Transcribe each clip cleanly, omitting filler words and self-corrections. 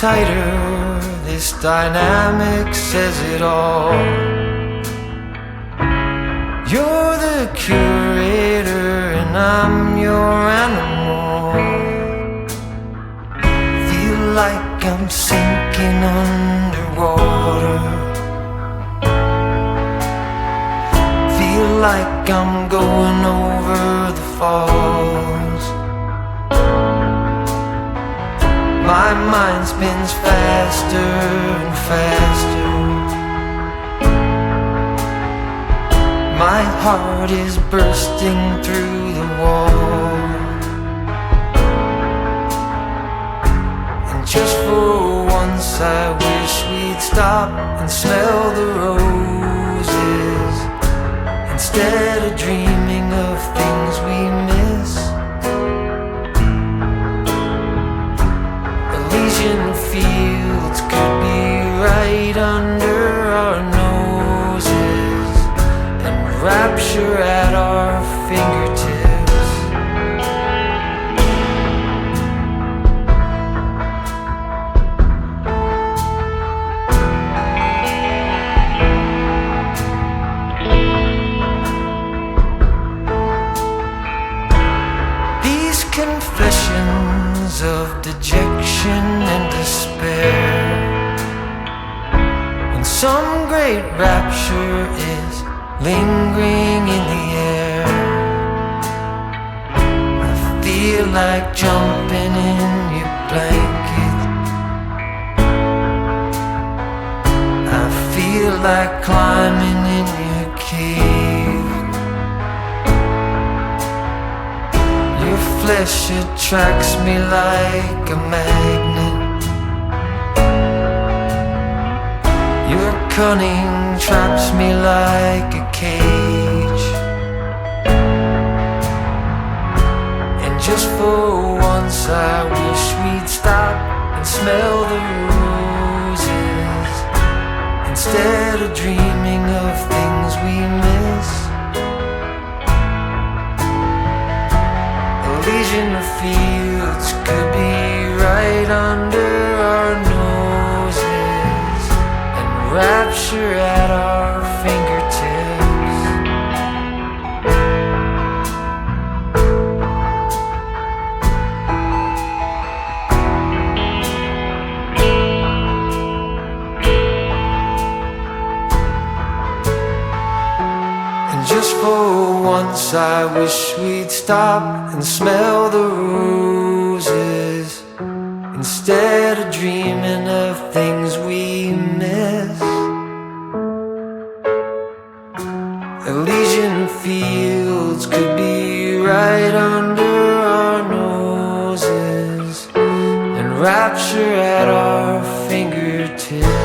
tighter, this dynamic says it all. You're the curator and I'm your animal. Feel like I'm sinking underwater. Feel like I'm going over the falls. My mind spins faster and faster. My heart is bursting through the wall. And just for once I wish we'd stop and smell the roses, instead of dreaming of things we miss. Elysian fields could be right under our noses, and rapture at our fingertips. These confessions of dejection and despair, when some great rapture is lingering in the air, I feel like jumping in your blanket. I feel like climbing in your cave. Your flesh attracts me like a magnet. Your cunning traps me like a cage. And just for once I wish we'd stop and smell the roses, instead of dreaming of things we miss. Elysian fields could be right under our noses, and rapture at our fingertips. And just for once I wish we'd stop and smell the roses, instead of dreaming of things we miss. Elysian fields could be right under our noses, and rapture at our fingertips.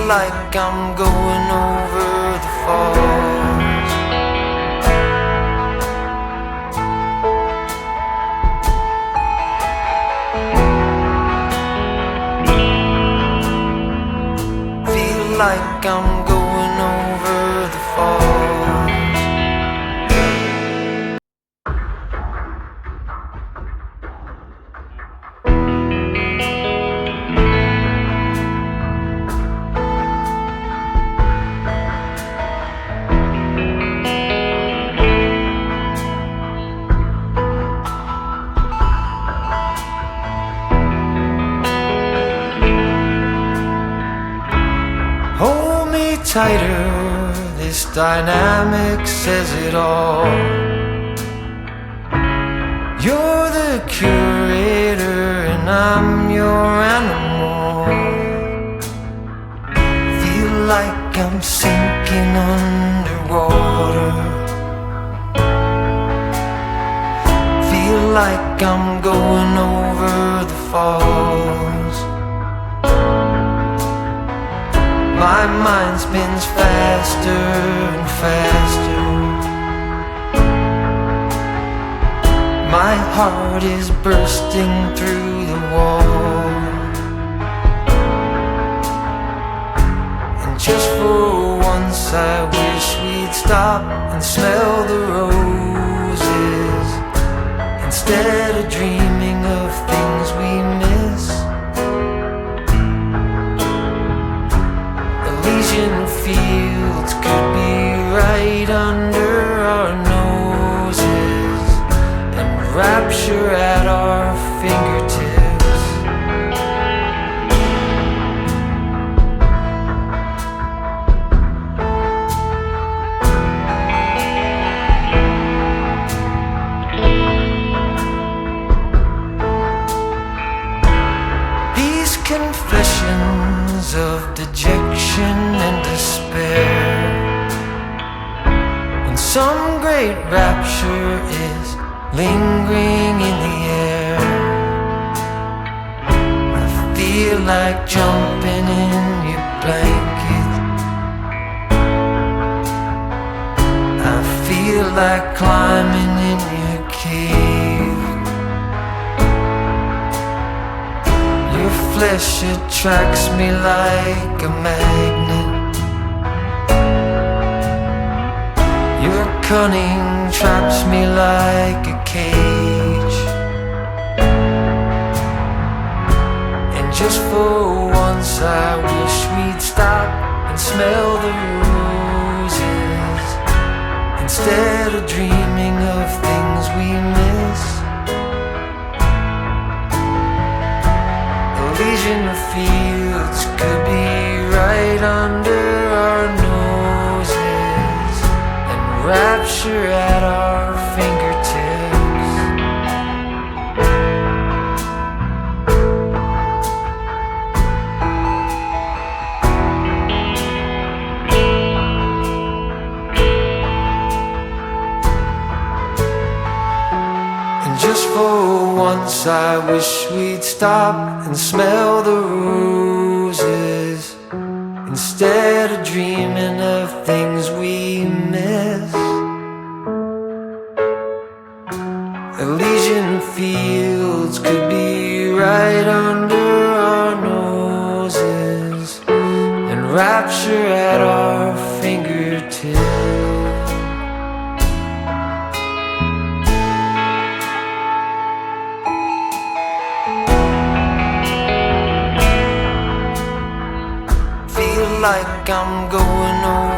Like I'm going over the falls. Feel like I'm going over the falls. Tighter, this dynamic says it all. You're the curator and I'm your animal. Feel like I'm sinking underwater. Feel like I'm going over the falls. My mind spins faster and faster. My heart is bursting through the wall. And just for I wish we'd stop and smell the roses instead of dreaming of things we miss. Elysian fields could be right under our noses, and rapture at our fingertips. Confessions of dejection and despair, when some great rapture is lingering in the air. I feel like jumping in your blanket, I feel like climbing in your cave. Flesh attracts me like a magnet, your cunning traps me like a cage. And just for once I wish we'd stop and smell the roses instead of dreaming of things we miss. Elysian fields could be right under our noses, and rapture at our fingertips. And just for once I wish we'd stop and smell the roses instead of dreaming of things we miss. Elysian fields could be right under our noses, and rapture at our fingertips. Like I'm going over